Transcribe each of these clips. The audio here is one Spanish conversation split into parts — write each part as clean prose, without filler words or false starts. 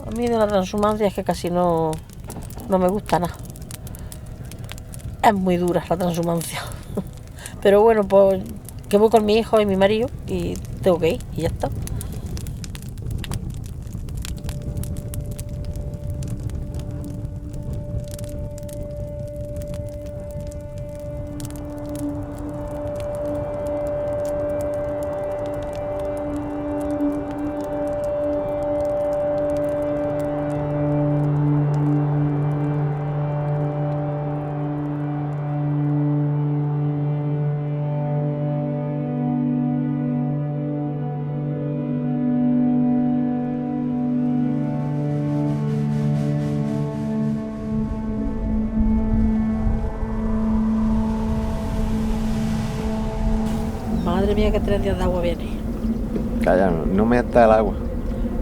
A mí de la transhumancia es que casi no me gusta nada. Es muy dura la transhumancia. Pero bueno, pues que voy con mi hijo y mi marido y tengo que ir y ya está. Madre mía, que 3 días de agua viene. Calla, no me está el agua.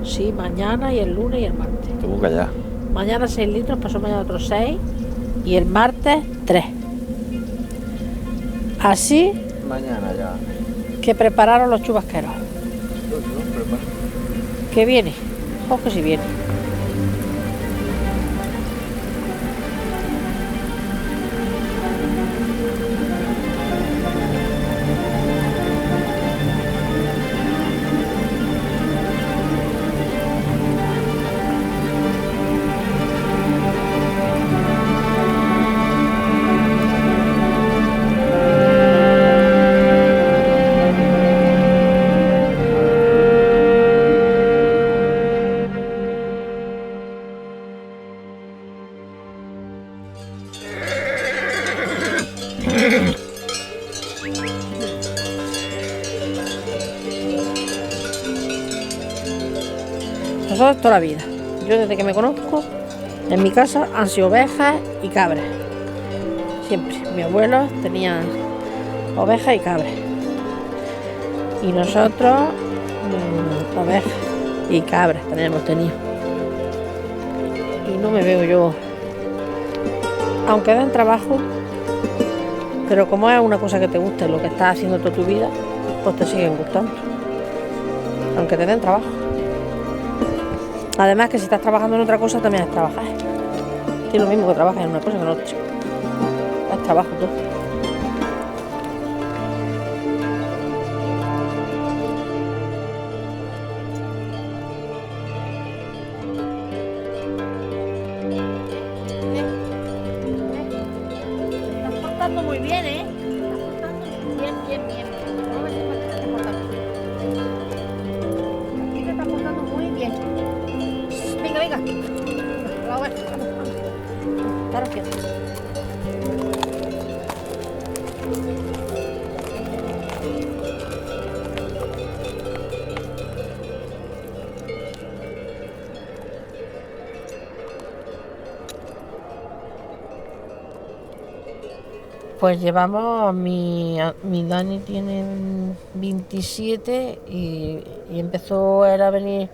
Sí, mañana y el lunes y el martes. Tú calla. Mañana 6 litros, pasó mañana otros 6 y el martes 3. Así Mañana ya. que prepararon los chubasqueros. ¿Qué viene? Ojo que si viene. Nosotros toda la vida. Yo desde que me conozco, en mi casa han sido ovejas y cabras. Siempre. Mi abuelo tenía ovejas y cabras. Y nosotros ovejas y cabras también hemos tenido. Y no me veo yo, aunque den trabajo, pero como es una cosa que te gusta, lo que estás haciendo toda tu vida, pues te siguen gustando, aunque te den trabajo. Además que si estás trabajando en otra cosa también es trabajar. Es lo mismo que trabajas en una cosa que en otra. Es trabajo todo. Te estás portando muy bien, ¿eh? Te estás portando bien, bien. Vamos a ver si mañana te portas bien. Aquí te estás portando muy bien. Venga, venga. A ver, vamos. Claro que sí. Pues llevamos, mi Dani tiene 27 y empezó él a venir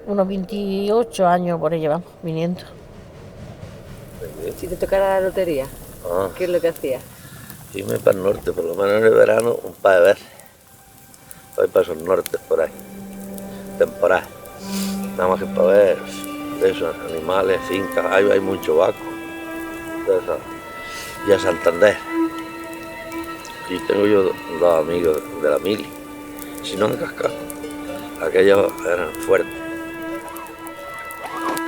unos 28 años por ahí llevamos viniendo. Si te tocara la lotería, ¿qué es lo que hacías? Irme para el norte, por lo menos en el verano, un par de veces. Voy para esos nortes por ahí, temporal. Nada más que para ver esos animales, fincas, hay mucho vaco. Y a Santander. Y tengo yo dos amigos de la mili, si no de Cascado. Aquellos eran fuertes.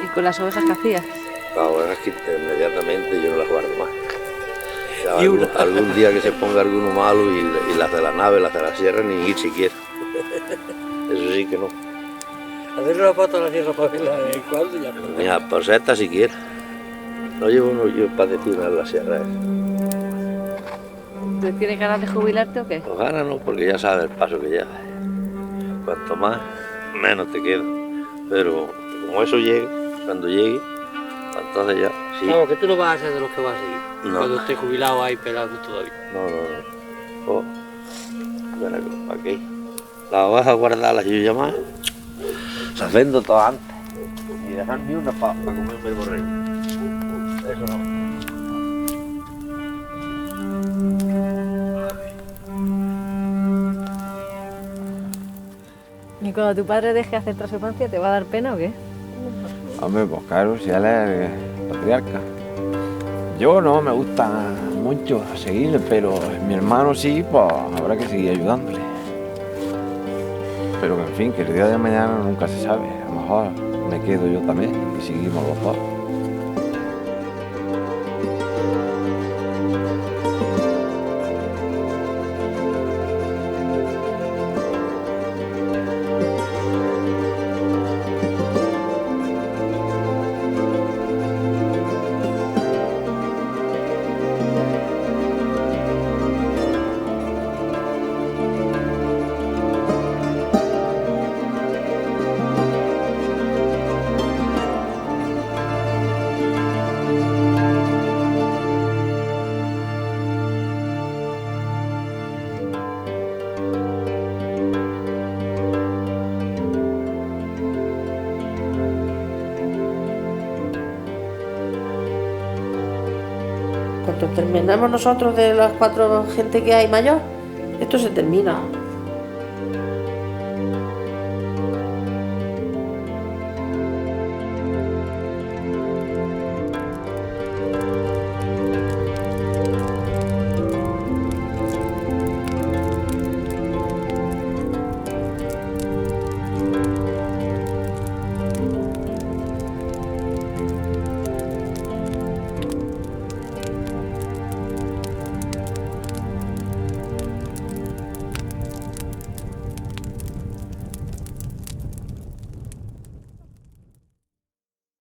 ¿Y con las ovejas qué hacías? Las ovejas que inmediatamente yo no las guardo más. Algún día que se ponga alguno malo y las de la nave, las de la sierra, ni ir siquiera. Eso sí que no. Hacer una foto a la sierra para verla de vez en cuando ya. Ni a poseta siquiera. No llevo uno yo para decirme en la sierra. ¿Tú tienes ganas de jubilarte o qué? Pues ganas no, porque ya sabes el paso que llevas. Cuanto más, menos te queda. Pero como eso llegue, cuando llegue, entonces ya, sí. Vamos, que tú no vas a ser de los que vas a seguir. No. Cuando estés jubilado ahí pelando todavía. No. Oh, bueno, ¿para qué? Las ovejas guardarlas yo ya más. Las vendo todas antes. Y dejar ni una para comerme el borrego. Eso no. ¿Y cuando tu padre deje hacer transhumancia, te va a dar pena o qué? Hombre, pues claro, si él es patriarca. Yo no me gusta mucho seguirle, pero mi hermano sí, pues habrá que seguir ayudándole. Pero que en fin, que el día de mañana nunca se sabe. A lo mejor me quedo yo también y seguimos los dos. Cuando terminamos nosotros de las 4 gente que hay mayor, esto se termina.